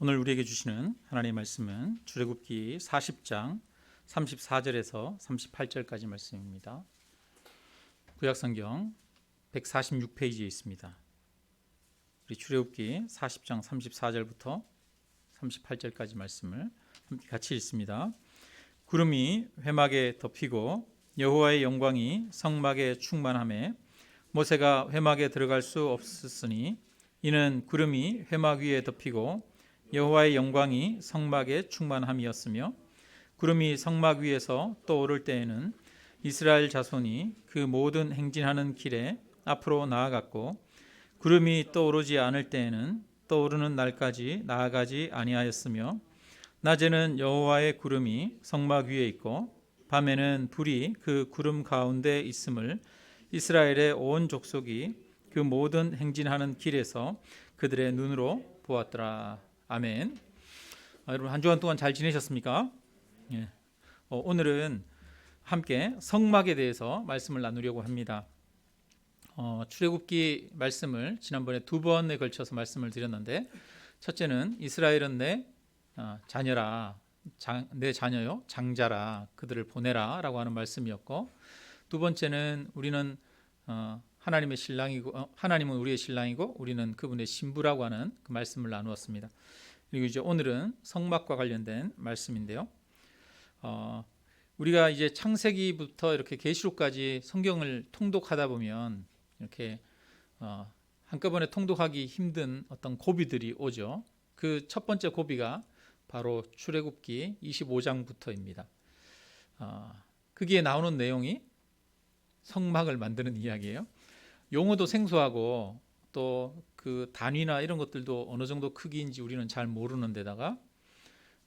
오늘 우리에게 주시는 하나님의 말씀은 출애굽기 40장 34절에서 38절까지 말씀입니다. 구약성경 146페이지에 있습니다. 우리 출애굽기 40장 34절부터 38절까지 말씀을 함께 같이 읽습니다. 구름이 회막에 덮이고 여호와의 영광이 성막에 충만하매 모세가 회막에 들어갈 수 없었으니 이는 구름이 회막 위에 덮이고 여호와의 영광이 성막에 충만함이었으며 구름이 성막 위에서 떠오를 때에는 이스라엘 자손이 그 모든 행진하는 길에 앞으로 나아갔고 구름이 떠오르지 않을 때에는 떠오르는 날까지 나아가지 아니하였으며 낮에는 여호와의 구름이 성막 위에 있고 밤에는 불이 그 구름 가운데 있음을 이스라엘의 온 족속이 그 모든 행진하는 길에서 그들의 눈으로 보았더라. 아멘. 여러분 한 주간 동안 잘 지내셨습니까? 예. 오늘은 함께 성막에 대해서 말씀을 나누려고 합니다. 출애굽기 말씀을 지난번에 두 번에 걸쳐서 말씀을 드렸는데, 첫째는 이스라엘은 내 자녀라, 내 자녀요 장자라, 그들을 보내라 라고 하는 말씀이었고, 두 번째는 우리는 하나님의 신랑이고 하나님은 우리의 신랑이고 우리는 그분의 신부라고 하는 그 말씀을 나누었습니다. 그리고 이제 오늘은 성막과 관련된 말씀인데요. 우리가 이제 창세기부터 이렇게 계시록까지 성경을 통독하다 보면 이렇게 한꺼번에 통독하기 힘든 어떤 고비들이 오죠. 그 첫 번째 고비가 바로 출애굽기 25장부터입니다. 거기에 나오는 내용이 성막을 만드는 이야기예요. 용어도 생소하고 또 그 단위나 이런 것들도 어느 정도 크기인지 우리는 잘 모르는 데다가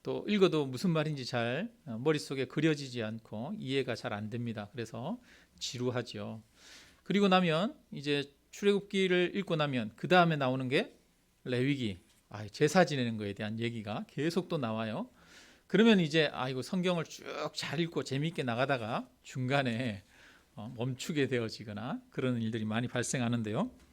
또 읽어도 무슨 말인지 잘 머릿속에 그려지지 않고 이해가 잘 안 됩니다. 그래서 지루하죠. 그리고 나면 이제 출애굽기를 읽고 나면 그 다음에 나오는 게 레위기, 제사 지내는 거에 대한 얘기가 계속 또 나와요. 그러면 이제 이거 성경을 쭉 잘 읽고 재미있게 나가다가 중간에 멈추게 되어지거나 그런 일들이 많이 발생하는데요.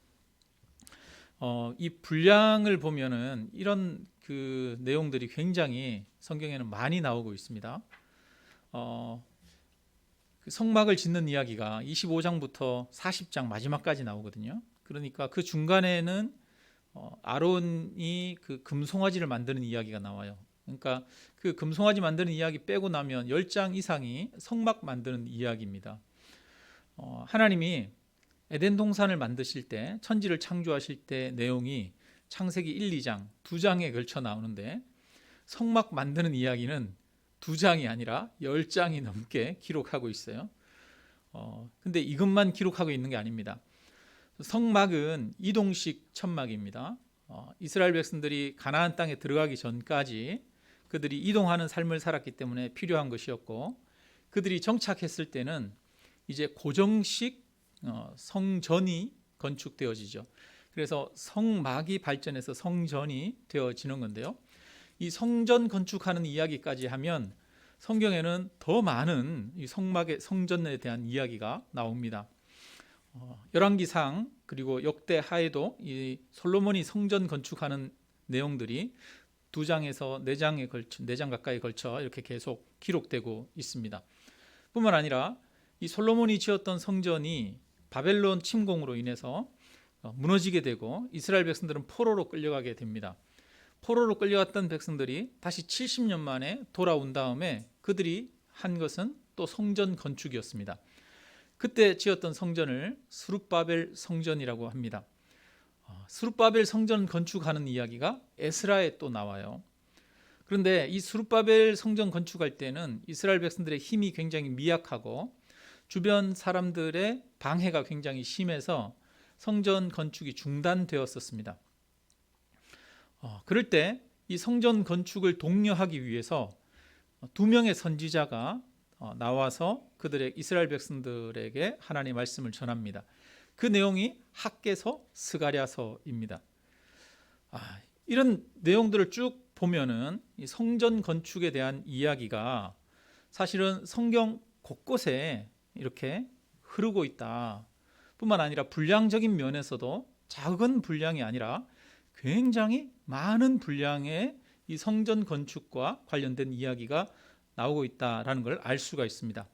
이 분량을 보면은 이런 그 내용들이 굉장히 성경에는 많이 나오고 있습니다. 그 성막을 짓는 이야기가 25장부터 40장 마지막까지 나오거든요. 그러니까 그 중간에는 아론이 그 금송아지를 만드는 이야기가 나와요. 그러니까 그 금송아지 만드는 이야기 빼고 나면 10장 이상이 성막 만드는 이야기입니다. 하나님이 에덴 동산을 만드실 때, 천지를 창조하실 때 내용이 창세기 1, 2장, 2장에 걸쳐 나오는데 성막 만드는 이야기는 2장이 아니라 10장이 넘게 기록하고 있어요. 근데 이것만 기록하고 있는 게 아닙니다. 성막은 이동식 천막입니다. 이스라엘 백성들이 가나안 땅에 들어가기 전까지 그들이 이동하는 삶을 살았기 때문에 필요한 것이었고, 그들이 정착했을 때는 이제 고정식 성전이 건축되어지죠. 그래서 성막이 발전해서 성전이 되어지는 건데요. 이 성전 건축하는 이야기까지 하면 성경에는 더 많은 이 성막의 성전에 대한 이야기가 나옵니다. 열왕기상 그리고 역대하에도 이 솔로몬이 성전 건축하는 내용들이 2장에서 4장 가까이 걸쳐 이렇게 계속 기록되고 있습니다. 뿐만 아니라 이 솔로몬이 지었던 성전이 바벨론 침공으로 인해서 무너지게 되고 이스라엘 백성들은 포로로 끌려가게 됩니다. 포로로 끌려갔던 백성들이 다시 70년 만에 돌아온 다음에 그들이 한 것은 또 성전 건축이었습니다. 그때 지었던 성전을 스룹바벨 성전이라고 합니다. 스룹바벨 성전 건축하는 이야기가 에스라에 또 나와요. 그런데 이 스룹바벨 성전 건축할 때는 이스라엘 백성들의 힘이 굉장히 미약하고 주변 사람들의 방해가 굉장히 심해서 성전 건축이 중단되었었습니다. 그럴 때 이 성전 건축을 독려하기 위해서 2명의 선지자가 나와서 그들의 이스라엘 백성들에게 하나님의 말씀을 전합니다. 그 내용이 학개서, 스가랴서입니다. 이런 내용들을 쭉 보면은 이 성전 건축에 대한 이야기가 사실은 성경 곳곳에 이렇게 흐르고 있다. 뿐만 아니라 분량적인 면에서도 작은 분량이 아니라 굉장히 많은 분량의 이 성전 건축과 관련된 이야기가 나오고 있다라는 걸 알 수가 있습니다.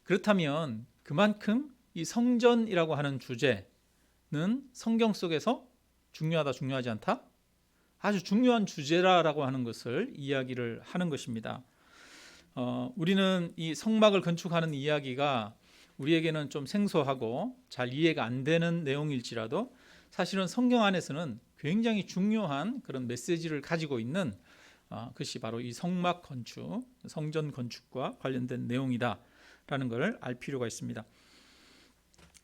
그렇다면 그만큼 이 성전이라고 하는 주제는 성경 속에서 중요하다, 중요하지 않다? 아주 중요한 주제라고 하는 것을 이야기를 하는 것입니다. 우리는 이 성막을 건축하는 이야기가 우리에게는 좀 생소하고 잘 이해가 안 되는 내용일지라도 사실은 성경 안에서는 굉장히 중요한 그런 메시지를 가지고 있는 것이 바로 이 성막 건축, 성전 건축과 관련된 내용이다라는 것을 알 필요가 있습니다.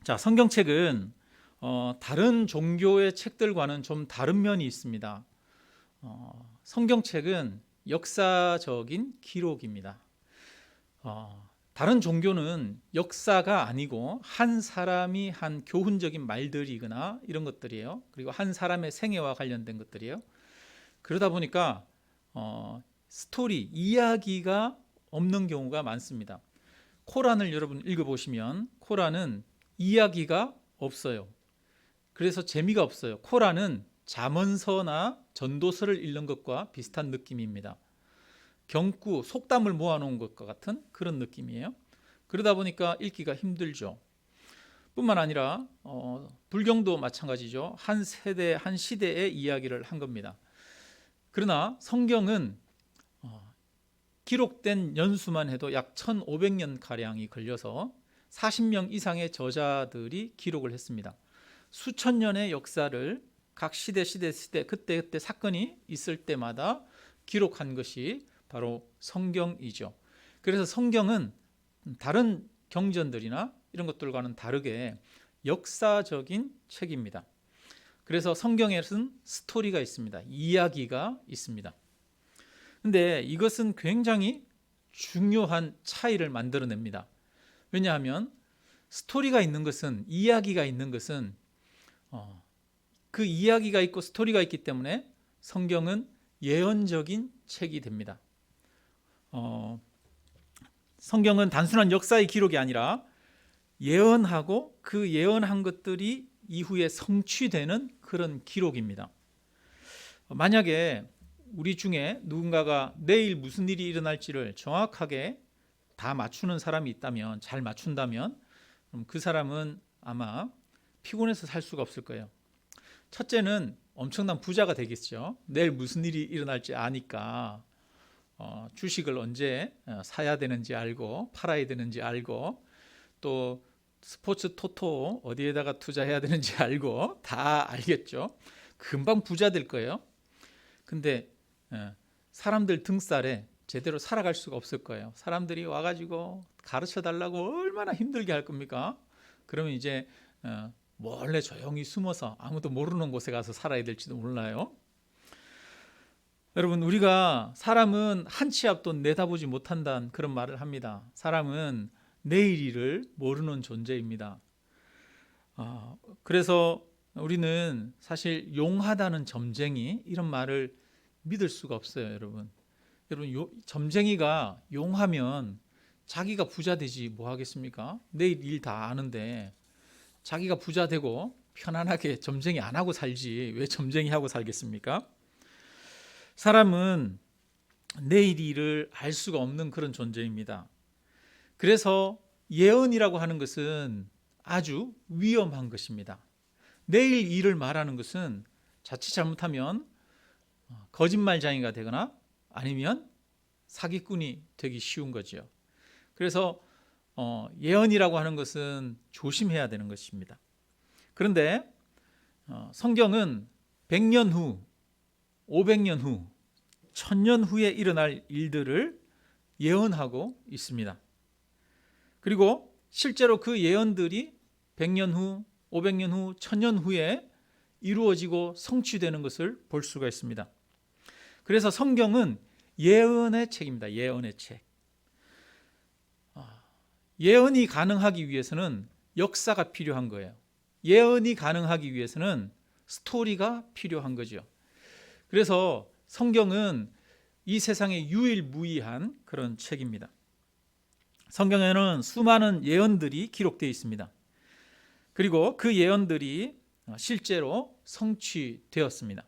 자, 성경책은 다른 종교의 책들과는 좀 다른 면이 있습니다. 성경책은 역사적인 기록입니다. 다른 종교는 역사가 아니고 한 사람이 한 교훈적인 말들이거나 이런 것들이에요. 그리고 한 사람의 생애와 관련된 것들이에요. 그러다 보니까 스토리, 이야기가 없는 경우가 많습니다. 코란을 여러분 읽어보시면 코란은 이야기가 없어요. 그래서 재미가 없어요. 코란은 잠언서나 전도서를 읽는 것과 비슷한 느낌입니다. 경구, 속담을 모아놓은 것과 같은 그런 느낌이에요. 그러다 보니까 읽기가 힘들죠. 뿐만 아니라 불경도 마찬가지죠. 한 세대, 한 시대의 이야기를 한 겁니다. 그러나 성경은 기록된 연수만 해도 약 1500년 가량이 걸려서 40명 이상의 저자들이 기록을 했습니다. 수천 년의 역사를 각 시대 그때 사건이 있을 때마다 기록한 것이 바로 성경이죠. 그래서 성경은 다른 경전들이나 이런 것들과는 다르게 역사적인 책입니다. 그래서 성경에는 스토리가 있습니다. 이야기가 있습니다. 근데 이것은 굉장히 중요한 차이를 만들어냅니다. 왜냐하면 스토리가 있는 것은, 이야기가 있는 것은 그 이야기가 있고 스토리가 있기 때문에 성경은 예언적인 책이 됩니다. 성경은 단순한 역사의 기록이 아니라 예언하고 그 예언한 것들이 이후에 성취되는 그런 기록입니다. 만약에 우리 중에 누군가가 내일 무슨 일이 일어날지를 정확하게 다 맞추는 사람이 있다면, 잘 맞춘다면 그럼 그 사람은 아마 피곤해서 살 수가 없을 거예요. 첫째는 엄청난 부자가 되겠죠. 내일 무슨 일이 일어날지 아니까 주식을 언제 사야 되는지 알고 팔아야 되는지 알고 또 스포츠 토토 어디에다가 투자해야 되는지 알고 다 알겠죠. 금방 부자 될 거예요. 근데 사람들 등살에 제대로 살아갈 수가 없을 거예요. 사람들이 와가지고 가르쳐 달라고 얼마나 힘들게 할 겁니까? 그러면 이제 몰래 조용히 숨어서 아무도 모르는 곳에 가서 살아야 될지도 몰라요. 여러분, 우리가 사람은 한 치 앞도 내다보지 못한다는 그런 말을 합니다. 사람은 내일 일을 모르는 존재입니다. 그래서 우리는 사실 용하다는 점쟁이 이런 말을 믿을 수가 없어요, 여러분. 점쟁이가 용하면 자기가 부자 되지 뭐 하겠습니까? 내일 일 다 아는데 자기가 부자 되고 편안하게 점쟁이 안 하고 살지 왜 점쟁이 하고 살겠습니까? 사람은 내일 일을 알 수가 없는 그런 존재입니다. 그래서 예언이라고 하는 것은 아주 위험한 것입니다. 내일 일을 말하는 것은 자칫 잘못하면 거짓말장이가 되거나 아니면 사기꾼이 되기 쉬운 거죠. 그래서 예언이라고 하는 것은 조심해야 되는 것입니다. 그런데 성경은 100년 후, 500년 후, 1000년 후에 일어날 일들을 예언하고 있습니다. 그리고 실제로 그 예언들이 100년 후, 500년 후, 1000년 후에 이루어지고 성취되는 것을 볼 수가 있습니다. 그래서 성경은 예언의 책입니다. 예언의 책. 예언이 가능하기 위해서는 역사가 필요한 거예요. 예언이 가능하기 위해서는 스토리가 필요한 거죠. 그래서 성경은 이 세상에 유일무이한 그런 책입니다. 성경에는 수많은 예언들이 기록되어 있습니다. 그리고 그 예언들이 실제로 성취되었습니다.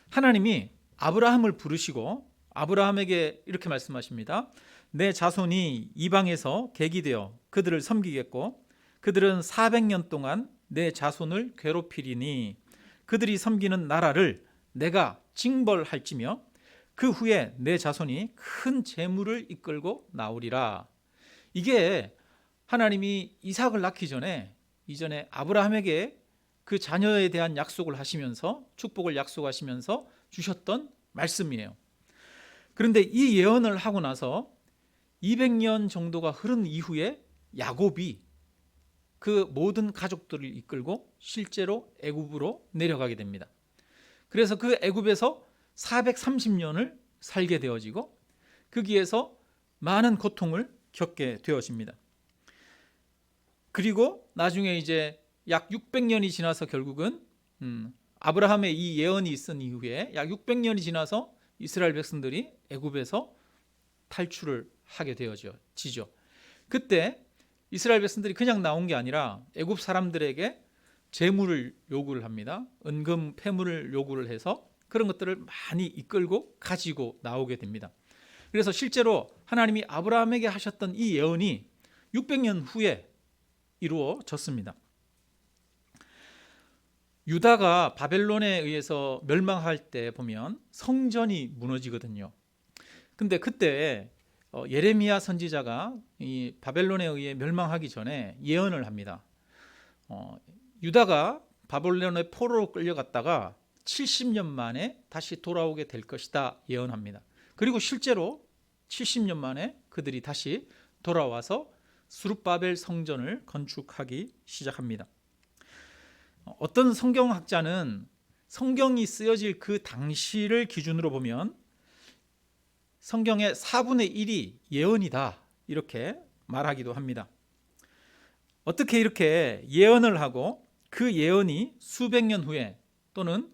하나님이 아브라함을 부르시고 아브라함에게 이렇게 말씀하십니다. 내 자손이 이방에서 객이되어 그들을 섬기겠고 그들은 400년 동안 내 자손을 괴롭히리니 그들이 섬기는 나라를 내가 징벌할지며 그 후에 내 자손이 큰 재물을 이끌고 나오리라. 이게 하나님이 이삭을 낳기 전에 이전에 아브라함에게 그 자녀에 대한 약속을 하시면서 축복을 약속하시면서 주셨던 말씀이에요. 그런데 이 예언을 하고 나서 200년 정도가 흐른 이후에 야곱이 그 모든 가족들을 이끌고 실제로 애굽으로 내려가게 됩니다. 그래서 그 애굽에서 430년을 살게 되어지고 거기에서 많은 고통을 겪게 되어집니다. 그리고 나중에 이제 약 600년이 지나서 결국은 아브라함의 이 예언이 있은 이후에 약 600년이 지나서 이스라엘 백성들이 애굽에서 탈출을 하게 되어지죠. 그때 이스라엘 백성들이 그냥 나온 게 아니라 애굽 사람들에게 재물을 요구를 합니다. 은금, 폐물을 요구를 해서 그런 것들을 많이 이끌고 가지고 나오게 됩니다. 그래서 실제로 하나님이 아브라함에게 하셨던 이 예언이 600년 후에 이루어졌습니다. 유다가 바벨론에 의해서 멸망할 때 보면 성전이 무너지거든요. 근데 그때 예레미야 선지자가 이 바벨론에 의해 멸망하기 전에 예언을 합니다. 유다가 바벨론의 포로로 끌려갔다가 70년 만에 다시 돌아오게 될 것이다 예언합니다. 그리고 실제로 70년 만에 그들이 다시 돌아와서 스룹바벨 성전을 건축하기 시작합니다. 어떤 성경학자는 성경이 쓰여질 그 당시를 기준으로 보면 성경의 4분의 1이 예언이다 이렇게 말하기도 합니다. 어떻게 이렇게 예언을 하고 그 예언이 수백 년 후에 또는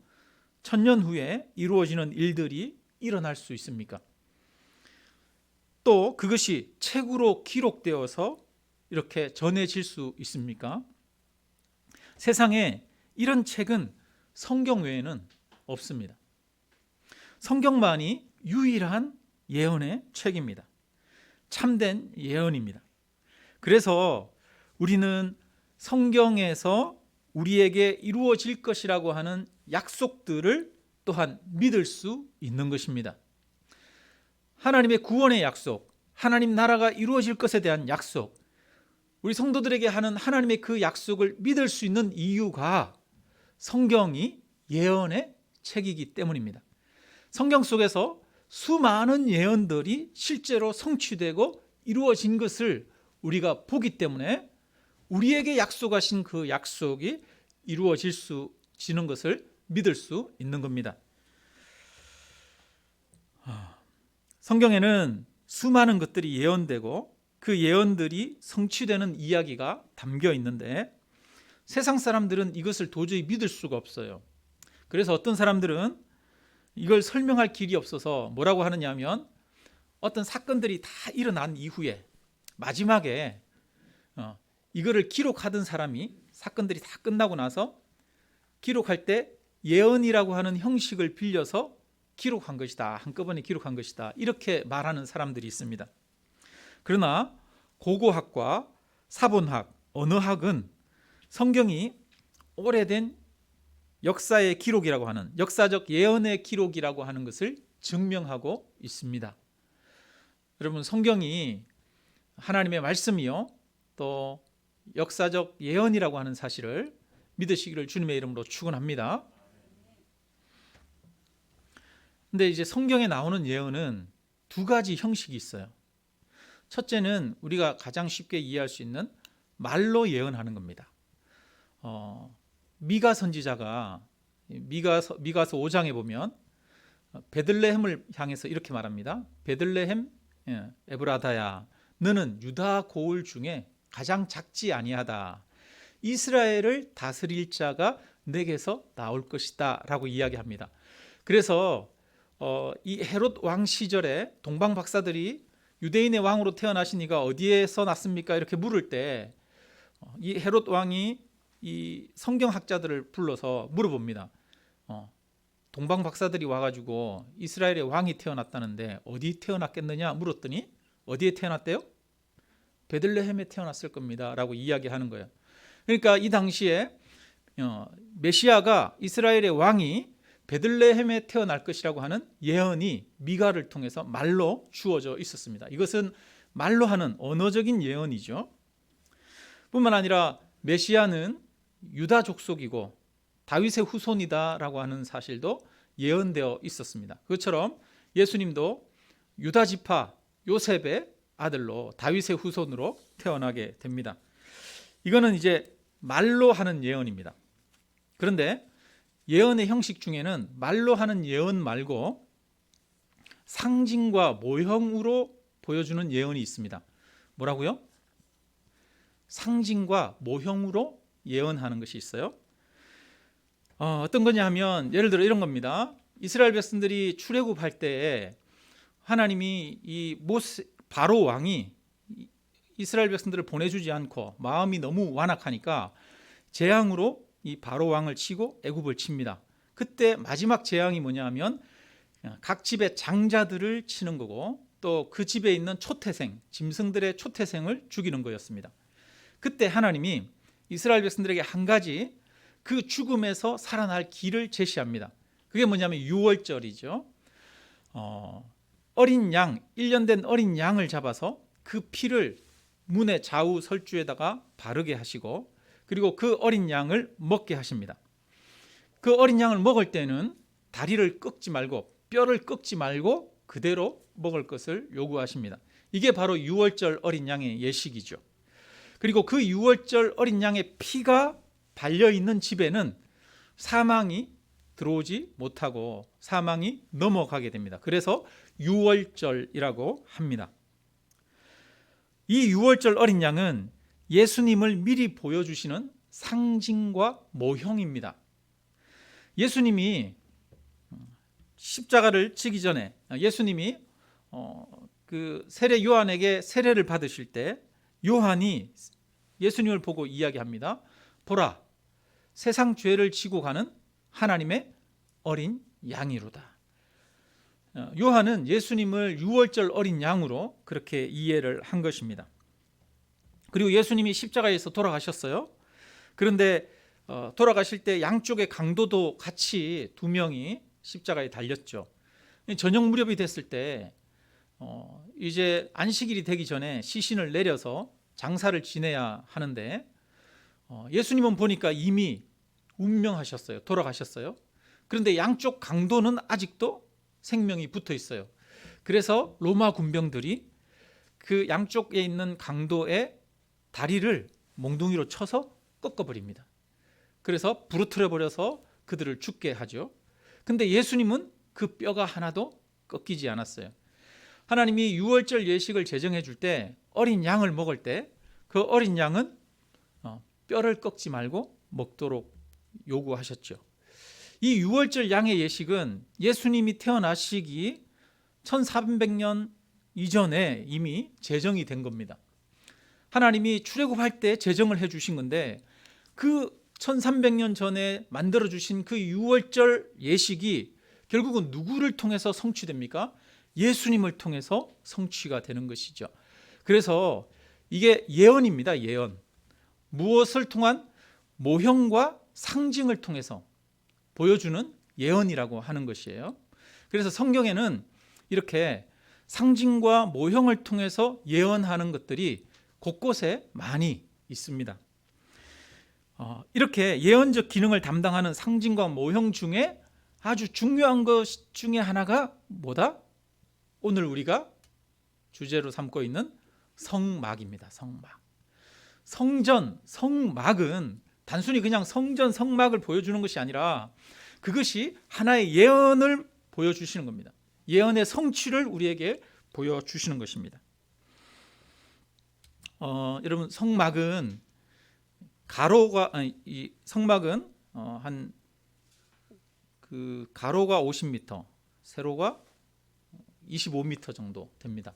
1000년 후에 이루어지는 일들이 일어날 수 있습니까? 또 그것이 책으로 기록되어서 이렇게 전해질 수 있습니까? 세상에 이런 책은 성경 외에는 없습니다. 성경만이 유일한 예언의 책입니다. 참된 예언입니다. 그래서 우리는 성경에서 우리에게 이루어질 것이라고 하는 약속들을 또한 믿을 수 있는 것입니다. 하나님의 구원의 약속, 하나님 나라가 이루어질 것에 대한 약속, 우리 성도들에게 하는 하나님의 그 약속을 믿을 수 있는 이유가 성경이 예언의 책이기 때문입니다. 성경 속에서 수많은 예언들이 실제로 성취되고 이루어진 것을 우리가 보기 때문에 우리에게 약속하신 그 약속이 이루어지는 것을 믿을 수 있는 겁니다. 성경에는 수많은 것들이 예언되고 그 예언들이 성취되는 이야기가 담겨 있는데 세상 사람들은 이것을 도저히 믿을 수가 없어요. 그래서 어떤 사람들은 이걸 설명할 길이 없어서 뭐라고 하느냐 하면 어떤 사건들이 다 일어난 이후에 마지막에 이거를 기록하던 사람이 사건들이 다 끝나고 나서 기록할 때 예언이라고 하는 형식을 빌려서 기록한 것이다. 한꺼번에 기록한 것이다. 이렇게 말하는 사람들이 있습니다. 그러나 고고학과 사본학, 언어학은 성경이 오래된 역사의 기록이라고 하는 역사적 예언의 기록이라고 하는 것을 증명하고 있습니다. 여러분, 성경이 하나님의 말씀이요 또 역사적 예언이라고 하는 사실을 믿으시기를 주님의 이름으로 축원합니다. 근데 이제 성경에 나오는 예언은 두 가지 형식이 있어요. 첫째는 우리가 가장 쉽게 이해할 수 있는 말로 예언하는 겁니다. 미가 선지자가 미가서 5장에 보면 베들레헴을 향해서 이렇게 말합니다. 베들레헴 에브라다야, 너는 유다 고을 중에 가장 작지 아니하다. 이스라엘을 다스릴 자가 내게서 나올 것이다 라고 이야기합니다. 그래서 이 헤롯 왕 시절에 동방 박사들이 유대인의 왕으로 태어나신 이가 어디에서 났습니까? 이렇게 물을 때 이 헤롯 왕이 이 성경학자들을 불러서 물어봅니다. 동방 박사들이 와가지고 이스라엘의 왕이 태어났다는데 어디 태어났겠느냐 물었더니 어디에 태어났대요? 베들레헴에 태어났을 겁니다 라고 이야기하는 거예요. 그러니까 이 당시에 메시아가, 이스라엘의 왕이 베들레헴에 태어날 것이라고 하는 예언이 미가를 통해서 말로 주어져 있었습니다. 이것은 말로 하는 언어적인 예언이죠. 뿐만 아니라 메시아는 유다 족속이고 다윗의 후손이다라고 하는 사실도 예언되어 있었습니다. 그것처럼 예수님도 유다 지파 요셉의 아들로 다윗의 후손으로 태어나게 됩니다. 이거는 이제 말로 하는 예언입니다. 그런데 예언의 형식 중에는 말로 하는 예언 말고 상징과 모형으로 보여주는 예언이 있습니다. 뭐라고요? 상징과 모형으로 예언하는 것이 있어요. 어떤 거냐 하면 예를 들어 이런 겁니다. 이스라엘 백성들이 출애굽할 때 하나님이 이 바로 왕이 이스라엘 백성들을 보내주지 않고 마음이 너무 완악하니까 재앙으로 이 바로 왕을 치고 애굽을 칩니다. 그때 마지막 재앙이 뭐냐 하면 각 집의 장자들을 치는 거고 또 그 집에 있는 초태생, 짐승들의 초태생을 죽이는 거였습니다. 그때 하나님이 이스라엘 백성들에게 한 가지 그 죽음에서 살아날 길을 제시합니다. 그게 뭐냐면 유월절이죠. 어린 양, 1년 된 어린 양을 잡아서 그 피를 문의 좌우 설주에다가 바르게 하시고 그리고 그 어린 양을 먹게 하십니다. 그 어린 양을 먹을 때는 다리를 꺾지 말고 뼈를 꺾지 말고 그대로 먹을 것을 요구하십니다. 이게 바로 유월절 어린 양의 예식이죠. 그리고 그 유월절 어린 양의 피가 발려있는 집에는 사망이 들어오지 못하고 사망이 넘어가게 됩니다. 그래서 유월절이라고 합니다. 이 유월절 어린 양은 예수님을 미리 보여주시는 상징과 모형입니다. 예수님이 십자가를 지기 전에 예수님이 그 세례 요한에게 세례를 받으실 때 요한이 예수님을 보고 이야기합니다. 보라, 세상 죄를 지고 가는 하나님의 어린 양이로다. 요한은 예수님을 유월절 어린 양으로 그렇게 이해를 한 것입니다. 그리고 예수님이 십자가에서 돌아가셨어요. 그런데 돌아가실 때 양쪽의 강도도 같이 두 명이 십자가에 달렸죠. 저녁 무렵이 됐을 때 이제 안식일이 되기 전에 시신을 내려서 장사를 지내야 하는데 예수님은 보니까 이미 운명하셨어요. 돌아가셨어요. 그런데 양쪽 강도는 아직도 생명이 붙어 있어요. 그래서 로마 군병들이 그 양쪽에 있는 강도의 다리를 몽둥이로 쳐서 꺾어버립니다. 그래서 부러뜨려 버려서 그들을 죽게 하죠. 근데 예수님은 그 뼈가 하나도 꺾이지 않았어요. 하나님이 유월절 예식을 제정해 줄 때 어린 양을 먹을 때 그 어린 양은 뼈를 꺾지 말고 먹도록 요구하셨죠. 이 유월절 양의 예식은 예수님이 태어나시기 1400년 이전에 이미 제정이 된 겁니다. 하나님이 출애굽할 때 제정을 해 주신 건데 그 1300년 전에 만들어 주신 그 유월절 예식이 결국은 누구를 통해서 성취됩니까? 예수님을 통해서 성취가 되는 것이죠. 그래서 이게 예언입니다. 예언. 무엇을 통한 모형과 상징을 통해서 보여주는 예언이라고 하는 것이에요. 그래서 성경에는 이렇게 상징과 모형을 통해서 예언하는 것들이 곳곳에 많이 있습니다. 이렇게 예언적 기능을 담당하는 상징과 모형 중에 아주 중요한 것 중에 하나가 뭐다? 오늘 우리가 주제로 삼고 있는 성막입니다. 성막. 성전, 성막은 단순히 그냥 성전, 성막을 보여주는 것이 아니라 그것이 하나의 예언을 보여주시는 겁니다. 예언의 성취를 우리에게 보여주시는 것입니다. 여러분, 성막은 이 성막은 한 그 가로가 50m, 세로가 25m 정도 됩니다.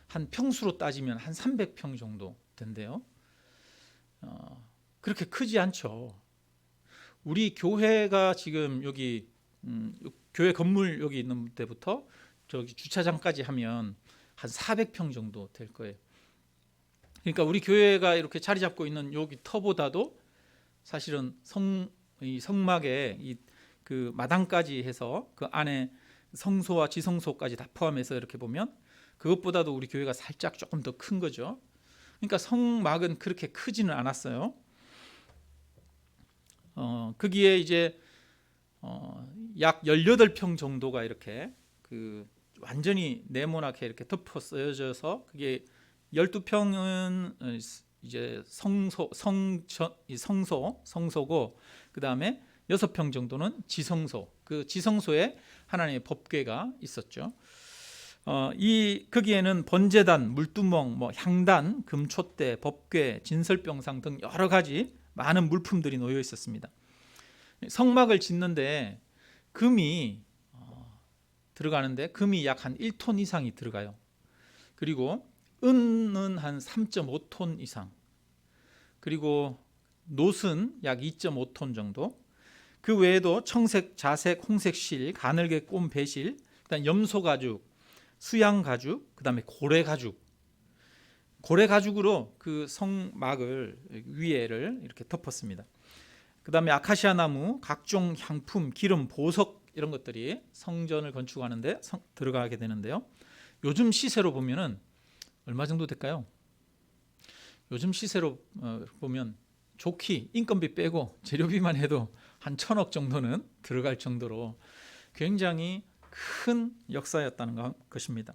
한 평수로 따지면 한 300평 정도 된대요. 그렇게 크지 않죠. 우리 교회가 지금 여기 교회 건물 여기 있는 데부터 저기 주차장까지 하면 한 400평 정도 될 거예요. 그러니까 우리 교회가 이렇게 자리 잡고 있는 여기 터보다도 사실은 이 성막에 그 마당까지 해서 그 안에 성소와 지성소까지 다 포함해서 이렇게 보면 그것보다도 우리 교회가 살짝 조금 더 큰 거죠. 그러니까 성막은 그렇게 크지는 않았어요. 거기에 이제 약 18평 정도가 이렇게 그 완전히 네모나게 이렇게 덮어 쓰여져서 그게 12평은 이제 성소고 그 다음에 6평 정도는 지성소. 그 지성소에 하나님의 법궤가 있었죠. 거기에는 번제단, 물두멍, 향단, 금촛대, 법궤, 진설병상 등 여러 가지 많은 물품들이 놓여 있었습니다. 성막을 짓는데 금이 들어가는데 금이 약 한 1톤 이상이 들어가요. 그리고 은은 한 3.5톤 이상, 그리고 놋은 약 2.5톤 정도, 그 외에도 청색, 자색, 홍색 실, 가늘게 꼰 배실, 그다음 염소 가죽, 수양 가죽, 그다음에 고래 가죽으로 그 성막을 위에를 이렇게 덮었습니다. 그다음에 아카시아 나무, 각종 향품, 기름, 보석 이런 것들이 성전을 건축하는데 들어가게 되는데요. 요즘 시세로 보면은 얼마 정도 될까요? 요즘 시세로 보면 좋게 인건비 빼고 재료비만 해도 한 1,000억 정도는 들어갈 정도로 굉장히 큰 역사였다는 것입니다.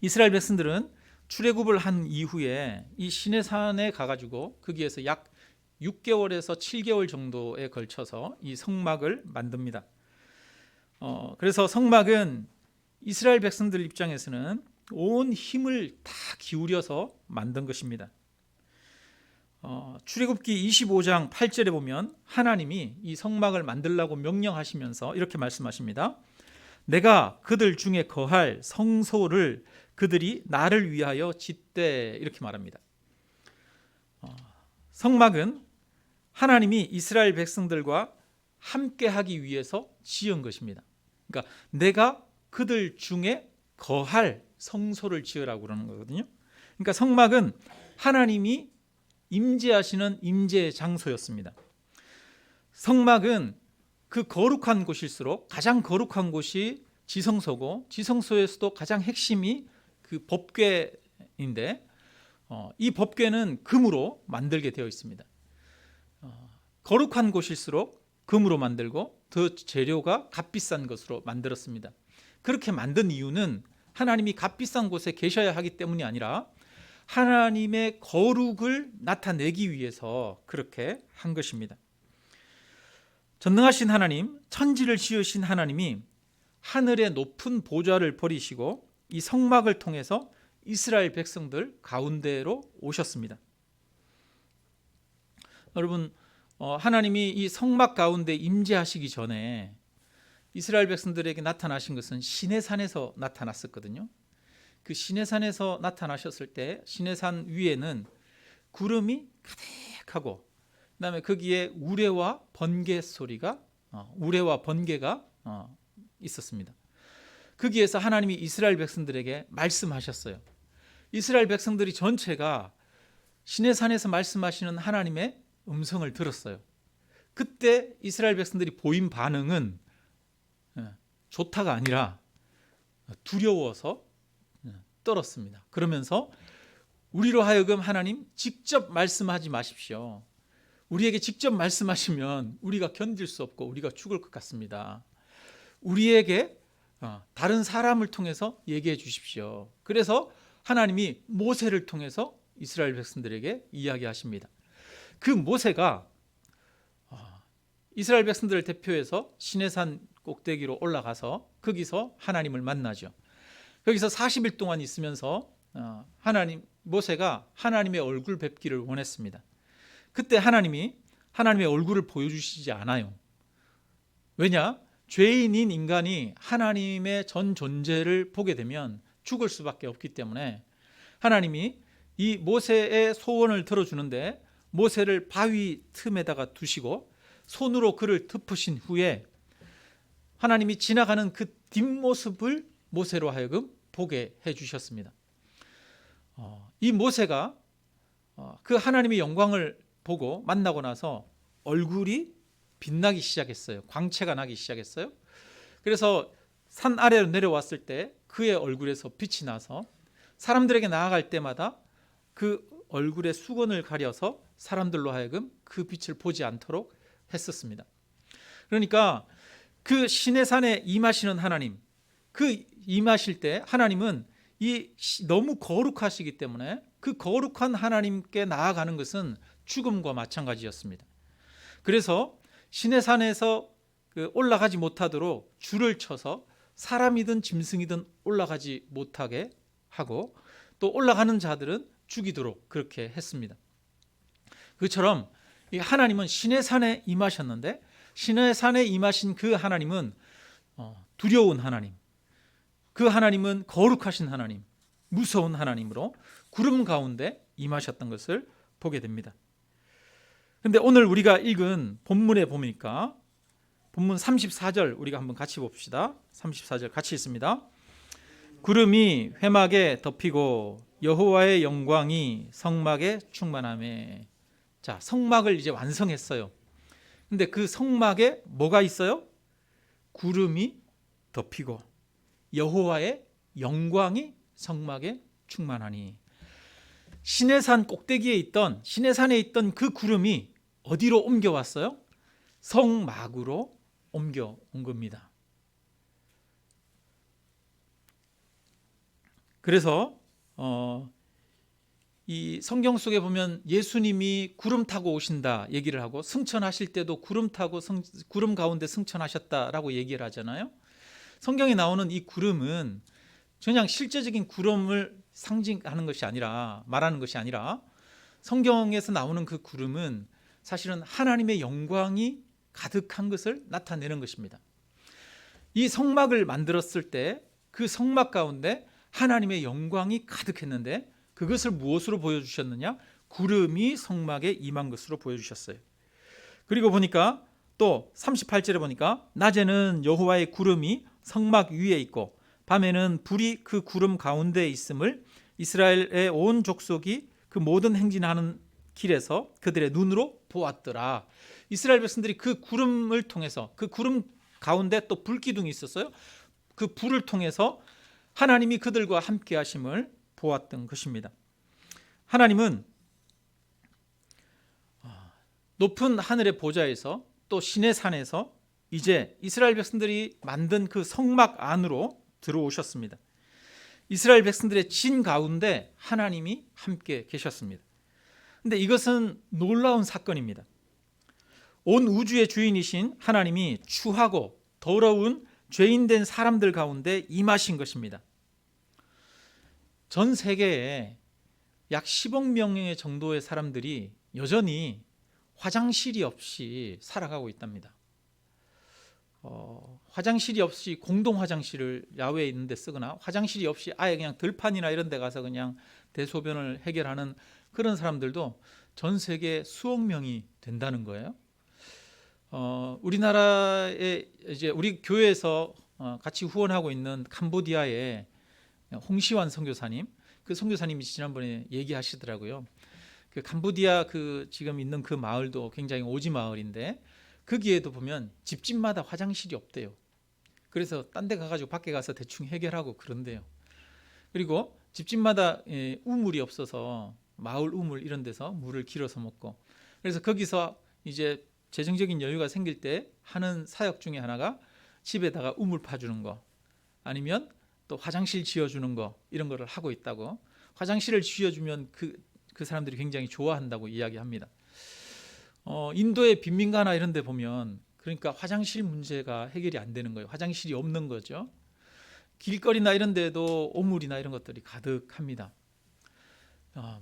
이스라엘 백성들은 출애굽을 한 이후에 이 시내산에 가가지고 거기에서 약 6개월에서 7개월 정도에 걸쳐서 이 성막을 만듭니다. 그래서 성막은 이스라엘 백성들 입장에서는 온 힘을 다 기울여서 만든 것입니다. 출애굽기 25장 8절에 보면 하나님이 이 성막을 만들라고 명령하시면서 이렇게 말씀하십니다. 내가 그들 중에 거할 성소를 그들이 나를 위하여 짓되, 이렇게 말합니다. 성막은 하나님이 이스라엘 백성들과 함께하기 위해서 지은 것입니다. 그러니까 내가 그들 중에 거할 성소를 지으라고 그러는 거거든요. 그러니까 성막은 하나님이 임재하시는 임재의 장소였습니다. 성막은 그 거룩한 곳일수록 가장 거룩한 곳이 지성소고, 지성소에서도 가장 핵심이 그 법궤인데, 이 법궤는 금으로 만들게 되어 있습니다. 거룩한 곳일수록 금으로 만들고 더 재료가 값비싼 것으로 만들었습니다. 그렇게 만든 이유는 하나님이 값비싼 곳에 계셔야 하기 때문이 아니라 하나님의 거룩을 나타내기 위해서 그렇게 한 것입니다. 전능하신 하나님, 천지를 지으신 하나님이 하늘의 높은 보좌를 버리시고 이 성막을 통해서 이스라엘 백성들 가운데로 오셨습니다. 여러분, 하나님이 이 성막 가운데 임재하시기 전에 이스라엘 백성들에게 나타나신 것은 시내산에서 나타났었거든요. 그 시내산에서 나타나셨을 때 시내산 위에는 구름이 가득하고, 그다음에 거기에 우레와 번개가 있었습니다. 거기에서 하나님이 이스라엘 백성들에게 말씀하셨어요. 이스라엘 백성들이 전체가 시내산에서 말씀하시는 하나님의 음성을 들었어요. 그때 이스라엘 백성들이 보인 반응은 좋다가 아니라 두려워서 떨었습니다. 그러면서 우리로 하여금 하나님 직접 말씀하지 마십시오. 우리에게 직접 말씀하시면 우리가 견딜 수 없고 우리가 죽을 것 같습니다. 우리에게 다른 사람을 통해서 얘기해 주십시오. 그래서 하나님이 모세를 통해서 이스라엘 백성들에게 이야기하십니다. 그 모세가 이스라엘 백성들을 대표해서 시내산 꼭대기로 올라가서 거기서 하나님을 만나죠. 거기서 40일 동안 있으면서 모세가 하나님의 얼굴 뵙기를 원했습니다. 그때 하나님이 하나님의 얼굴을 보여주시지 않아요. 왜냐? 죄인인 인간이 하나님의 전 존재를 보게 되면 죽을 수밖에 없기 때문에 하나님이 이 모세의 소원을 들어주는데 모세를 바위 틈에다가 두시고 손으로 그를 덮으신 후에 하나님이 지나가는 그 뒷모습을 모세로 하여금 보게 해주셨습니다. 이 모세가 그 하나님의 영광을 보고 만나고 나서 얼굴이 빛나기 시작했어요. 광채가 나기 시작했어요. 그래서 산 아래로 내려왔을 때 그의 얼굴에서 빛이 나서 사람들에게 나아갈 때마다 그 얼굴의 수건을 가려서 사람들로 하여금 그 빛을 보지 않도록 했었습니다. 그러니까 그 시내산에 임하시는 하나님, 그 임하실 때 하나님은 이 너무 거룩하시기 때문에 그 거룩한 하나님께 나아가는 것은 죽음과 마찬가지였습니다. 그래서 시내산에서 올라가지 못하도록 줄을 쳐서 사람이든 짐승이든 올라가지 못하게 하고 또 올라가는 자들은 죽이도록 그렇게 했습니다. 그처럼 하나님은 시내산에 임하셨는데 시내산에 임하신 그 하나님은 두려운 하나님, 그 하나님은 거룩하신 하나님, 무서운 하나님으로 구름 가운데 임하셨던 것을 보게 됩니다. 그런데 오늘 우리가 읽은 본문에 보니까 본문 34절 우리가 한번 같이 봅시다. 34절 같이 읽습니다. 구름이 회막에 덮이고 여호와의 영광이 성막에 충만하매. 자, 성막을 이제 완성했어요. 근데 그 성막에 뭐가 있어요? 구름이 덮이고 여호와의 영광이 성막에 충만하니. 시내산 꼭대기에 있던 시내산에 있던 그 구름이 어디로 옮겨왔어요? 성막으로 옮겨온 겁니다. 그래서 이 성경 속에 보면 예수님이 구름 타고 오신다 얘기를 하고 승천하실 때도 구름 타고 구름 가운데 승천하셨다라고 얘기를 하잖아요. 성경에 나오는 이 구름은 그냥 실제적인 구름을 상징하는 것이 아니라 말하는 것이 아니라 성경에서 나오는 그 구름은 사실은 하나님의 영광이 가득한 것을 나타내는 것입니다. 이 성막을 만들었을 때 그 성막 가운데 하나님의 영광이 가득했는데 그것을 무엇으로 보여주셨느냐? 구름이 성막에 임한 것으로 보여주셨어요. 그리고 보니까 또 38절에 보니까 낮에는 여호와의 구름이 성막 위에 있고 밤에는 불이 그 구름 가운데에 있음을 이스라엘의 온 족속이 그 모든 행진하는 길에서 그들의 눈으로 보았더라. 이스라엘 백성들이 그 구름을 통해서 그 구름 가운데 또 불기둥이 있었어요. 그 불을 통해서 하나님이 그들과 함께 하심을 보았던 것입니다. 하나님은 높은 하늘의 보좌에서 또 신의 산에서 이제 이스라엘 백성들이 만든 그 성막 안으로 들어오셨습니다. 이스라엘 백성들의 진 가운데 하나님이 함께 계셨습니다. 근데 이것은 놀라운 사건입니다. 온 우주의 주인이신 하나님이 추하고 더러운 죄인된 사람들 가운데 임하신 것입니다. 전 세계에 약 10억 명의 정도의 사람들이 여전히 화장실이 없이 살아가고 있답니다. 화장실이 없이 공동 화장실을 야외에 있는 데 쓰거나 화장실이 없이 아예 그냥 들판이나 이런 데 가서 그냥 대소변을 해결하는 그런 사람들도 전 세계 수억 명이 된다는 거예요. 우리나라에 이제 우리 교회에서 같이 후원하고 있는 캄보디아의 홍시환 선교사님, 그 선교사님이 지난번에 얘기하시더라고요. 그 캄보디아 그 지금 있는 그 마을도 굉장히 오지 마을인데 거기에도 보면 집집마다 화장실이 없대요. 그래서 딴 데 가가지고 밖에 가서 대충 해결하고 그런데요. 그리고 집집마다 우물이 없어서 마을 우물 이런 데서 물을 길어서 먹고, 그래서 거기서 이제 재정적인 여유가 생길 때 하는 사역 중에 하나가 집에다가 우물 파주는 거, 아니면 또 화장실 지어주는 거, 이런 거를 하고 있다고. 화장실을 지어주면 그 사람들이 굉장히 좋아한다고 이야기합니다. 인도의 빈민가나 이런 데 보면 그러니까 화장실 문제가 해결이 안 되는 거예요. 화장실이 없는 거죠. 길거리나 이런 데도 오물이나 이런 것들이 가득합니다.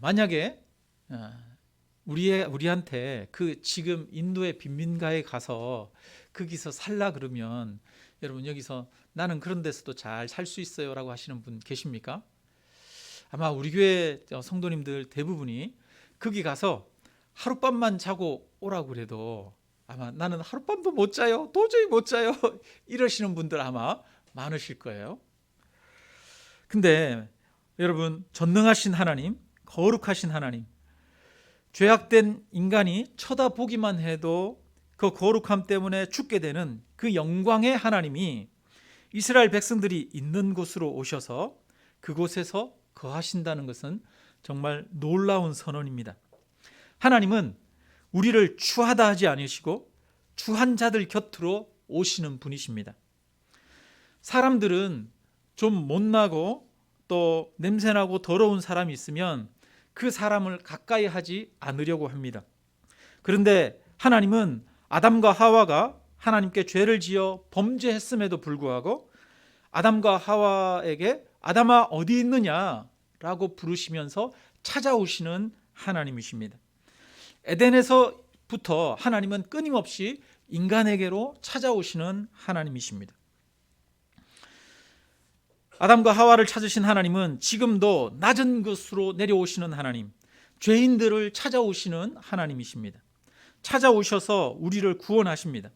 만약에 우리한테 그 지금 인도의 빈민가에 가서 거기서 살라 그러면 여러분 여기서 나는 그런 데서도 잘 살 수 있어요 라고 하시는 분 계십니까? 아마 우리 교회 성도님들 대부분이 거기 가서 하룻밤만 자고 오라고 그래도 아마 나는 하룻밤도 못 자요. 도저히 못 자요. 이러시는 분들 아마 많으실 거예요. 근데 여러분, 전능하신 하나님, 거룩하신 하나님, 죄악된 인간이 쳐다보기만 해도 그 거룩함 때문에 죽게 되는 그 영광의 하나님이 이스라엘 백성들이 있는 곳으로 오셔서 그곳에서 거하신다는 것은 정말 놀라운 선언입니다. 하나님은 우리를 추하다 하지 않으시고 추한 자들 곁으로 오시는 분이십니다. 사람들은 좀 못나고 또 냄새나고 더러운 사람이 있으면 그 사람을 가까이 하지 않으려고 합니다. 그런데 하나님은 아담과 하와가 하나님께 죄를 지어 범죄했음에도 불구하고 아담과 하와에게 아담아 어디 있느냐라고 부르시면서 찾아오시는 하나님이십니다. 에덴에서부터 하나님은 끊임없이 인간에게로 찾아오시는 하나님이십니다. 아담과 하와를 찾으신 하나님은 지금도 낮은 곳으로 내려오시는 하나님, 죄인들을 찾아오시는 하나님이십니다. 찾아오셔서 우리를 구원하십니다.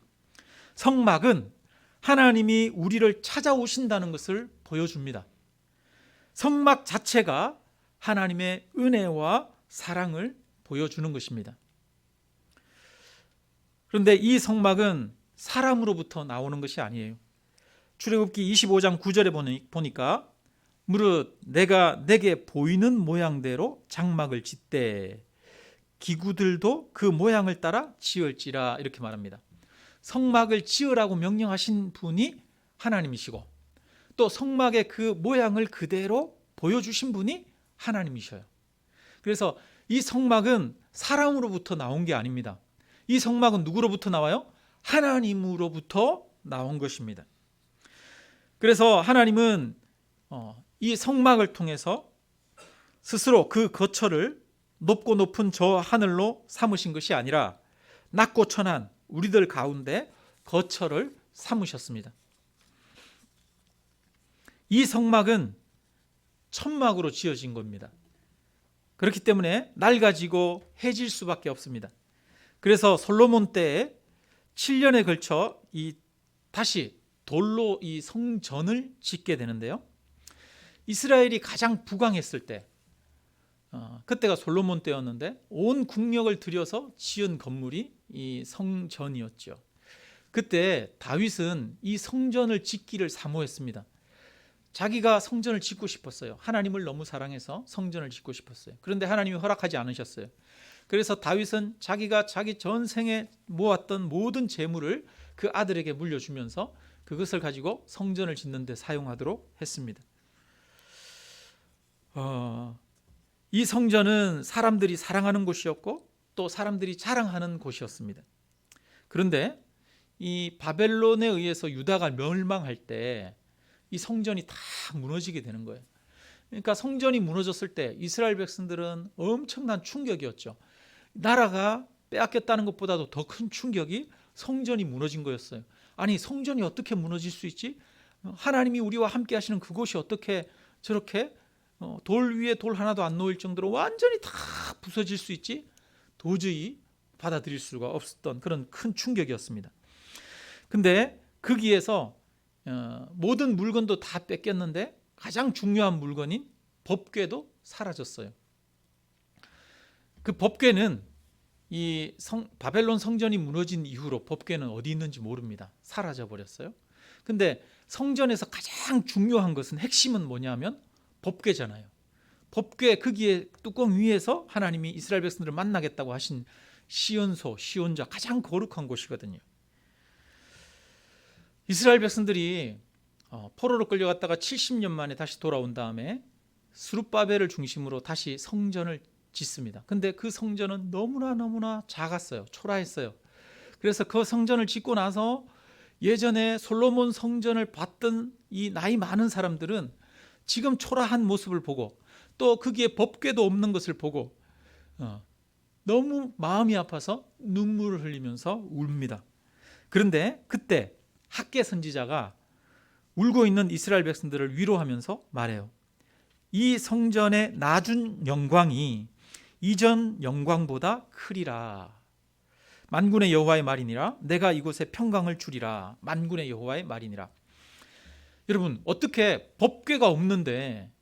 성막은 하나님이 우리를 찾아오신다는 것을 보여줍니다. 성막 자체가 하나님의 은혜와 사랑을 보여주는 것입니다. 그런데 이 성막은 사람으로부터 나오는 것이 아니에요. 출애굽기 25장 9절에 보니까 무릇 내가 내게 보이는 모양대로 장막을 짓되 기구들도 그 모양을 따라 지을지라, 이렇게 말합니다. 성막을 지으라고 명령하신 분이 하나님이시고 또 성막의 그 모양을 그대로 보여주신 분이 하나님이셔요. 그래서 이 성막은 사람으로부터 나온 게 아닙니다. 이 성막은 누구로부터 나와요? 하나님으로부터 나온 것입니다. 그래서 하나님은 이 성막을 통해서 스스로 그 거처를 높고 높은 저 하늘로 삼으신 것이 아니라 낮고 천한 우리들 가운데 거처를 삼으셨습니다. 이 성막은 천막으로 지어진 겁니다. 그렇기 때문에 낡아지고 해질 수밖에 없습니다. 그래서 솔로몬 때에 7년에 걸쳐 다시 돌로 이 성전을 짓게 되는데요. 이스라엘이 가장 부강했을 때, 그때가 솔로몬 때였는데 온 국력을 들여서 지은 건물이 이 성전이었죠. 그때 다윗은 이 성전을 짓기를 사모했습니다. 자기가 성전을 짓고 싶었어요. 하나님을 너무 사랑해서 성전을 짓고 싶었어요. 그런데 하나님이 허락하지 않으셨어요. 그래서 다윗은 자기가 자기 전생에 모았던 모든 재물을 그 아들에게 물려주면서 그것을 가지고 성전을 짓는 데 사용하도록 했습니다. 이 성전은 사람들이 사랑하는 곳이었고 또 사람들이 자랑하는 곳이었습니다. 그런데 이 바벨론에 의해서 유다가 멸망할 때 이 성전이 다 무너지게 되는 거예요. 그러니까 성전이 무너졌을 때 이스라엘 백성들은 엄청난 충격이었죠. 나라가 빼앗겼다는 것보다도 더 큰 충격이 성전이 무너진 거였어요. 아니, 성전이 어떻게 무너질 수 있지? 하나님이 우리와 함께 하시는 그곳이 어떻게 저렇게 돌 위에 돌 하나도 안 놓일 정도로 완전히 다 부서질 수 있지? 도저히 받아들일 수가 없었던 그런 큰 충격이었습니다. 근데 거기에서 모든 물건도 다 뺏겼는데 가장 중요한 물건인 법궤도 사라졌어요. 그 법궤는 이 바벨론 성전이 무너진 이후로 법궤는 어디 있는지 모릅니다. 사라져 버렸어요. 근데 성전에서 가장 중요한 것은, 핵심은 뭐냐면 법궤잖아요. 법궤 거기에 뚜껑 위에서 하나님이 이스라엘 백성들을 만나겠다고 하신 시온소, 시온자, 가장 거룩한 곳이거든요. 이스라엘 백성들이 포로로 끌려갔다가 70년 만에 다시 돌아온 다음에 스룹바벨을 중심으로 다시 성전을 짓습니다. 근데 그 성전은 너무나 작았어요. 초라했어요. 그래서 그 성전을 짓고 나서 예전에 솔로몬 성전을 봤던 이 나이 많은 사람들은 지금 초라한 모습을 보고 또 거기에 법궤도 없는 것을 보고 너무 마음이 아파서 눈물을 흘리면서 웁니다. 그런데 그때 학개 선지자가 울고 있는 이스라엘 백성들을 위로하면서 말해요. 이 성전의 낮은 영광이 이전 영광보다 크리라. 만군의 여호와의 말이니라. 내가 이곳에 평강을 주리라. 만군의 여호와의 말이니라. 여러분, 어떻게 법궤가 없는데,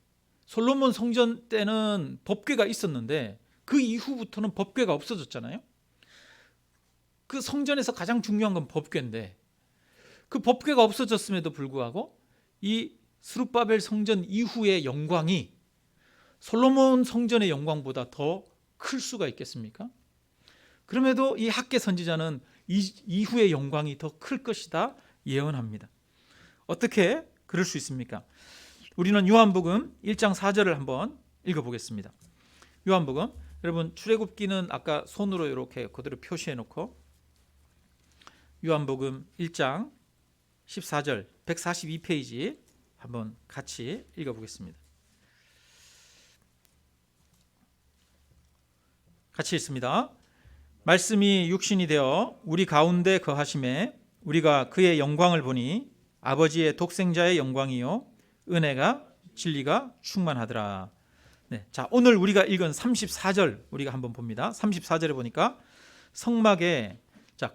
솔로몬 성전 때는 법궤가 있었는데 그 이후부터는 법궤가 없어졌잖아요. 그 성전에서 가장 중요한 건 법궤인데 그 법궤가 없어졌음에도 불구하고 이 스룹바벨 성전 이후의 영광이 솔로몬 성전의 영광보다 더 클 수가 있겠습니까? 그럼에도 이 학개 선지자는 이후의 영광이 더 클 것이다 예언합니다. 어떻게 그럴 수 있습니까? 우리는 요한복음 1장 4절을 한번 읽어보겠습니다. 요한복음, 여러분 출애굽기는 아까 손으로 이렇게 그대로 표시해 놓고 요한복음 1장 14절 142페이지 한번 같이 읽어보겠습니다. 같이 읽습니다. 말씀이 육신이 되어 우리 가운데 거하심에 우리가 그의 영광을 보니 아버지의 독생자의 영광이요 은혜가 진리가 충만하더라. 네, 자, 오늘 우리가 읽은 34절 우리가 한번 봅니다. 34절에 보니까 성막에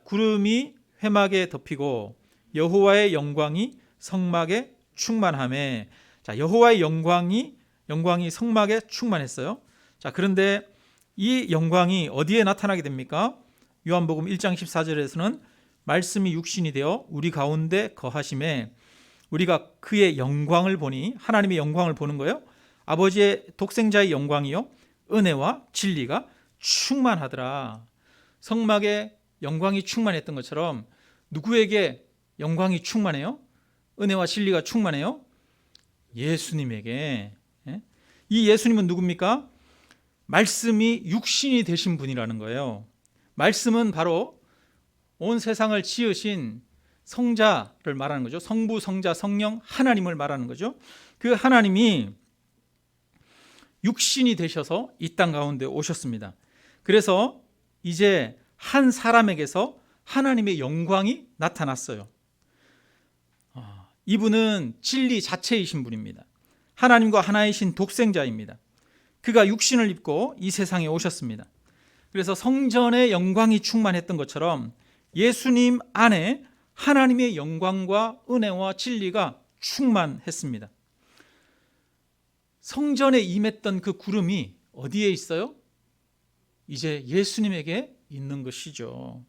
구름이 회막에 덮이고 여호와의 영광이 성막에 충만하매. 자, 여호와의 영광이 성막에 충만했어요. 자, 그런데 이 영광이 어디에 나타나게 됩니까? 요한복음 1장 14절에서는 말씀이 육신이 되어 우리 가운데 거하심에 우리가 그의 영광을 보니, 하나님의 영광을 보는 거예요. 아버지의 독생자의 영광이요 은혜와 진리가 충만하더라. 성막에 영광이 충만했던 것처럼 누구에게 영광이 충만해요? 은혜와 진리가 충만해요? 예수님에게. 이 예수님은 누굽니까? 말씀이 육신이 되신 분이라는 거예요. 말씀은 바로 온 세상을 지으신 성자를 말하는 거죠. 성부, 성자, 성령, 하나님을 말하는 거죠. 그 하나님이 육신이 되셔서 이 땅 가운데 오셨습니다. 그래서 이제 한 사람에게서 하나님의 영광이 나타났어요. 이분은 진리 자체이신 분입니다. 하나님과 하나이신 독생자입니다. 그가 육신을 입고 이 세상에 오셨습니다. 그래서 성전의 영광이 충만했던 것처럼 예수님 안에 하나님의 영광과 은혜와 진리가 충만했습니다. 성전에 임했던 그 구름이 어디에 있어요? 이제 예수님에게 있는 것이죠.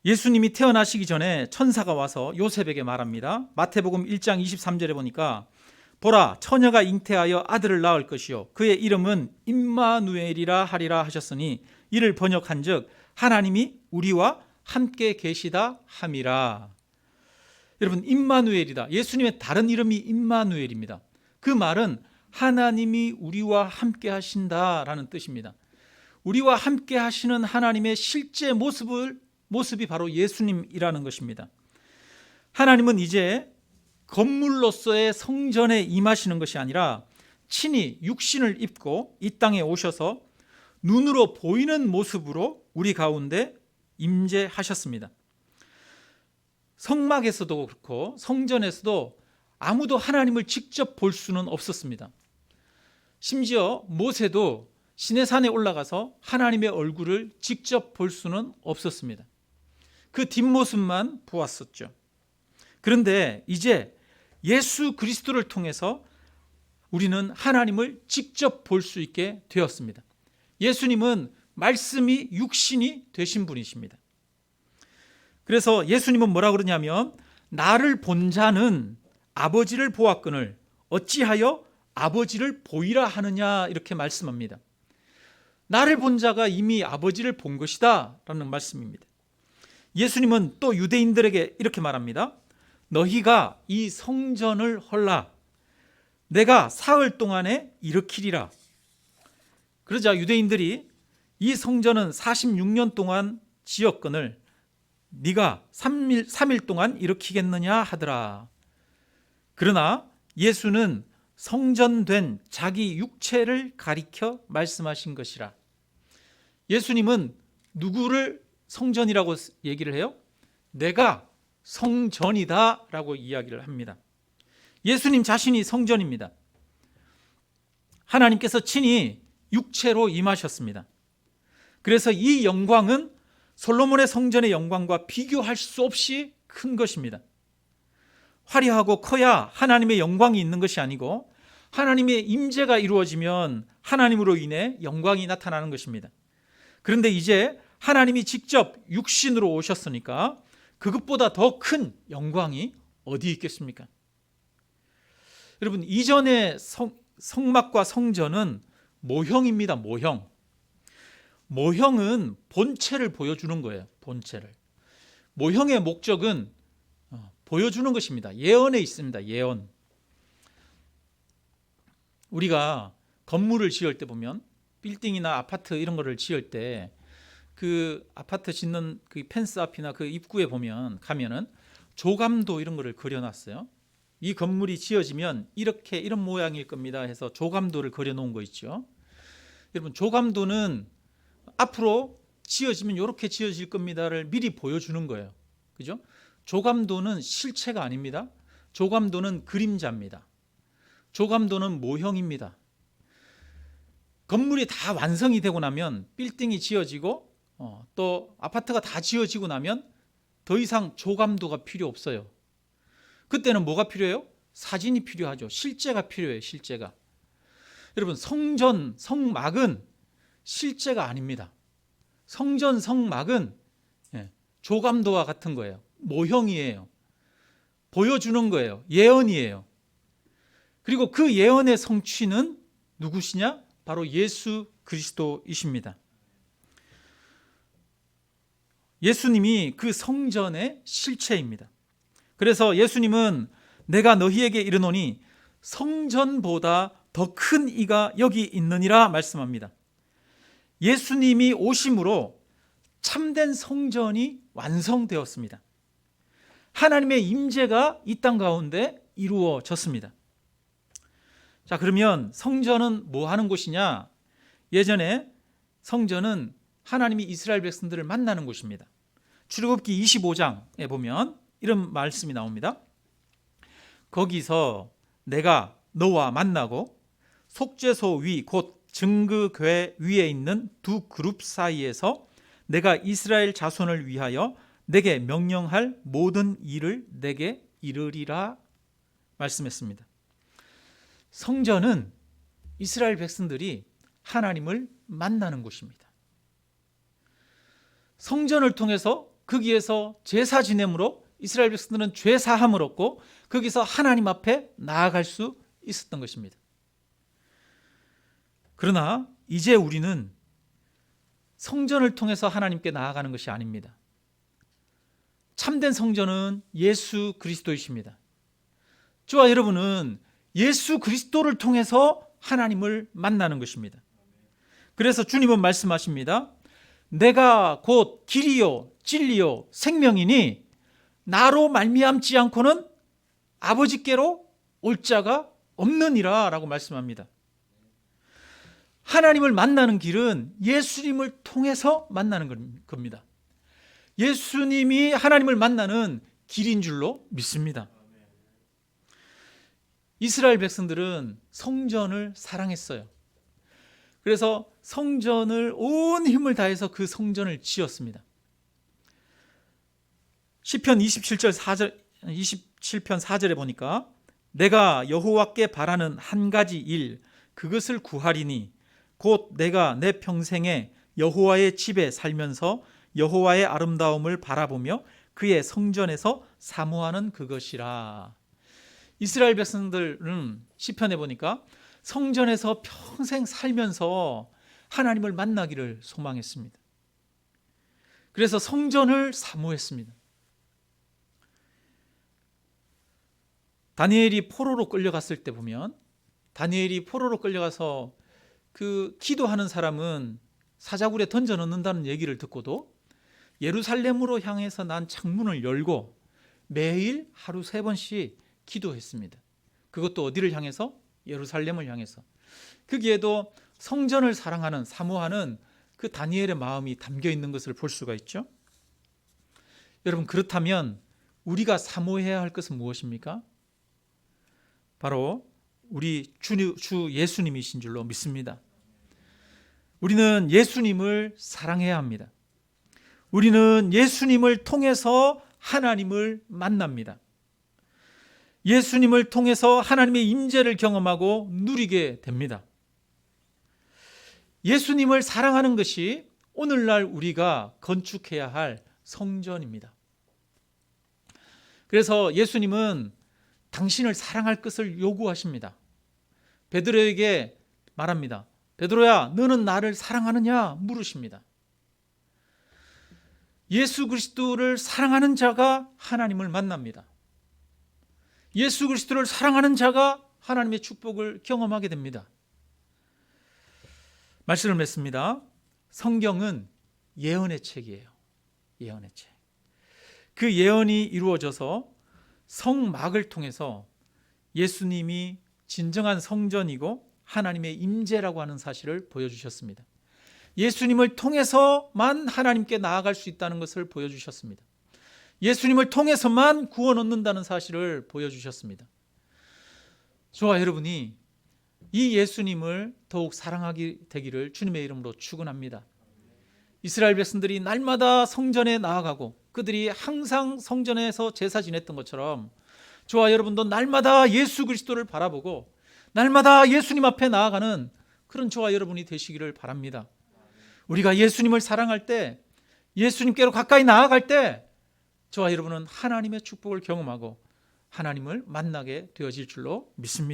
예수님이 태어나시기 전에 천사가 와서 요셉에게 말합니다. 마태복음 1장 23절에 보니까 보라, 처녀가 잉태하여 아들을 낳을 것이요 그의 이름은 임마누엘이라 하리라 하셨으니 이를 번역한즉 하나님이 우리와 함께 계시다 함이라. 여러분, 임마누엘이다. 예수님의 다른 이름이 임마누엘입니다. 그 말은 하나님이 우리와 함께 하신다라는 뜻입니다. 우리와 함께 하시는 하나님의 실제 모습이 바로 예수님이라는 것입니다. 하나님은 이제 건물로서의 성전에 임하시는 것이 아니라 친히 육신을 입고 이 땅에 오셔서 눈으로 보이는 모습으로 우리 가운데 임재하셨습니다. 성막에서도 그렇고 성전에서도 아무도 하나님을 직접 볼 수는 없었습니다. 심지어 모세도 시내산에 올라가서 하나님의 얼굴을 직접 볼 수는 없었습니다. 그 뒷모습만 보았었죠. 그런데 이제 예수 그리스도를 통해서 우리는 하나님을 직접 볼 수 있게 되었습니다. 예수님은 말씀이 육신이 되신 분이십니다. 그래서 예수님은 뭐라 그러냐면 나를 본 자는 아버지를 보았거늘 어찌하여 아버지를 보이라 하느냐 이렇게 말씀합니다. 나를 본 자가 이미 아버지를 본 것이다 라는 말씀입니다. 예수님은 또 유대인들에게 이렇게 말합니다. 너희가 이 성전을 헐라 내가 사흘 동안에 일으키리라. 그러자 유대인들이 이 성전은 46년 동안 지었거늘 네가 3일 동안 일으키겠느냐 하더라. 그러나 예수는 성전된 자기 육체를 가리켜 말씀하신 것이라. 예수님은 누구를 성전이라고 얘기를 해요? 내가 성전이다 라고 이야기를 합니다. 예수님 자신이 성전입니다. 하나님께서 친히 육체로 임하셨습니다. 그래서 이 영광은 솔로몬의 성전의 영광과 비교할 수 없이 큰 것입니다. 화려하고 커야 하나님의 영광이 있는 것이 아니고 하나님의 임재가 이루어지면 하나님으로 인해 영광이 나타나는 것입니다. 그런데 이제 하나님이 직접 육신으로 오셨으니까 그것보다 더 큰 영광이 어디 있겠습니까? 여러분, 이전의 성막과 성전은 모형입니다. 모형은 본체를 보여주는 거예요. 본체를. 모형의 목적은 보여주는 것입니다. 예언에 있습니다. 예언. 우리가 건물을 지을 때 보면 빌딩이나 아파트 이런 거를 지을 때 그 아파트 짓는 그 펜스 앞이나 그 입구에 가면은 조감도 이런 거를 그려놨어요. 이 건물이 지어지면 이런 모양일 겁니다 해서 조감도를 그려놓은 거 있죠. 여러분, 조감도는 앞으로 지어지면 이렇게 지어질 겁니다를 미리 보여주는 거예요. 그죠? 조감도는 실체가 아닙니다. 조감도는 그림자입니다. 조감도는 모형입니다. 건물이 다 완성이 되고 나면, 빌딩이 지어지고 또 아파트가 다 지어지고 나면 더 이상 조감도가 필요 없어요. 그때는 뭐가 필요해요? 사진이 필요하죠. 실제가 필요해요. 실제가. 여러분, 성전, 성막은 실제가 아닙니다. 성전, 성막은 조감도와 같은 거예요. 모형이에요. 보여주는 거예요. 예언이에요. 그리고 그 예언의 성취는 누구시냐? 바로 예수 그리스도이십니다. 예수님이 그 성전의 실체입니다. 그래서 예수님은 내가 너희에게 이르노니 성전보다 더 큰 이가 여기 있느니라 말씀합니다. 예수님이 오심으로 참된 성전이 완성되었습니다. 하나님의 임재가 이 땅 가운데 이루어졌습니다. 자, 그러면 성전은 뭐 하는 곳이냐? 예전에 성전은 하나님이 이스라엘 백성들을 만나는 곳입니다. 출애굽기 25장에 보면 이런 말씀이 나옵니다. 거기서 내가 너와 만나고 속죄소 위 곧 증거궤 위에 있는 두 그룹 사이에서 내가 이스라엘 자손을 위하여 내게 명령할 모든 일을 내게 이르리라 말씀했습니다. 성전은 이스라엘 백성들이 하나님을 만나는 곳입니다. 성전을 통해서 거기에서 제사 지냄으로 이스라엘 백성들은 죄 사함을 얻고 거기서 하나님 앞에 나아갈 수 있었던 것입니다. 그러나 이제 우리는 성전을 통해서 하나님께 나아가는 것이 아닙니다. 참된 성전은 예수 그리스도이십니다. 저와 여러분은 예수 그리스도를 통해서 하나님을 만나는 것입니다. 그래서 주님은 말씀하십니다. 내가 곧 길이요 진리요 생명이니 나로 말미암지 않고는 아버지께로 올 자가 없느니라 라고 말씀합니다. 하나님을 만나는 길은 예수님을 통해서 만나는 겁니다. 예수님이 하나님을 만나는 길인 줄로 믿습니다. 이스라엘 백성들은 성전을 사랑했어요. 그래서 성전을 온 힘을 다해서 그 성전을 지었습니다. 시편 27편 4절에 보니까 내가 여호와께 바라는 한 가지 일 그것을 구하리니 곧 내가 내 평생에 여호와의 집에 살면서 여호와의 아름다움을 바라보며 그의 성전에서 사모하는 그것이라. 이스라엘 백성들은 시편에 보니까 성전에서 평생 살면서 하나님을 만나기를 소망했습니다. 그래서 성전을 사모했습니다. 다니엘이 포로로 끌려갔을 때 보면 다니엘이 포로로 끌려가서 그 기도하는 사람은 사자굴에 던져 넣는다는 얘기를 듣고도 예루살렘으로 향해서 난 창문을 열고 매일 하루 3번씩 기도했습니다. 그것도 어디를 향해서? 예루살렘을 향해서. 거기에도 성전을 사랑하는 사모하는 그 다니엘의 마음이 담겨 있는 것을 볼 수가 있죠. 여러분, 그렇다면 우리가 사모해야 할 것은 무엇입니까? 바로 우리 주 예수님이신 줄로 믿습니다. 우리는 예수님을 사랑해야 합니다. 우리는 예수님을 통해서 하나님을 만납니다. 예수님을 통해서 하나님의 임재를 경험하고 누리게 됩니다. 예수님을 사랑하는 것이 오늘날 우리가 건축해야 할 성전입니다. 그래서 예수님은 당신을 사랑할 것을 요구하십니다. 베드로에게 말합니다. 베드로야, 너는 나를 사랑하느냐? 물으십니다. 예수 그리스도를 사랑하는 자가 하나님을 만납니다. 예수 그리스도를 사랑하는 자가 하나님의 축복을 경험하게 됩니다. 말씀을 맺습니다. 성경은 예언의 책이에요. 예언의 책. 그 예언이 이루어져서 성막을 통해서 예수님이 진정한 성전이고 하나님의 임재라고 하는 사실을 보여주셨습니다. 예수님을 통해서만 하나님께 나아갈 수 있다는 것을 보여주셨습니다. 예수님을 통해서만 구원 얻는다는 사실을 보여주셨습니다. 저와 여러분이 이 예수님을 더욱 사랑하게 되기를 주님의 이름으로 축원합니다. 이스라엘 백성들이 날마다 성전에 나아가고 그들이 항상 성전에서 제사 지냈던 것처럼 저와 여러분도 날마다 예수 그리스도를 바라보고 날마다 예수님 앞에 나아가는 그런 저와 여러분이 되시기를 바랍니다. 우리가 예수님을 사랑할 때, 예수님께로 가까이 나아갈 때 저와 여러분은 하나님의 축복을 경험하고 하나님을 만나게 되어질 줄로 믿습니다.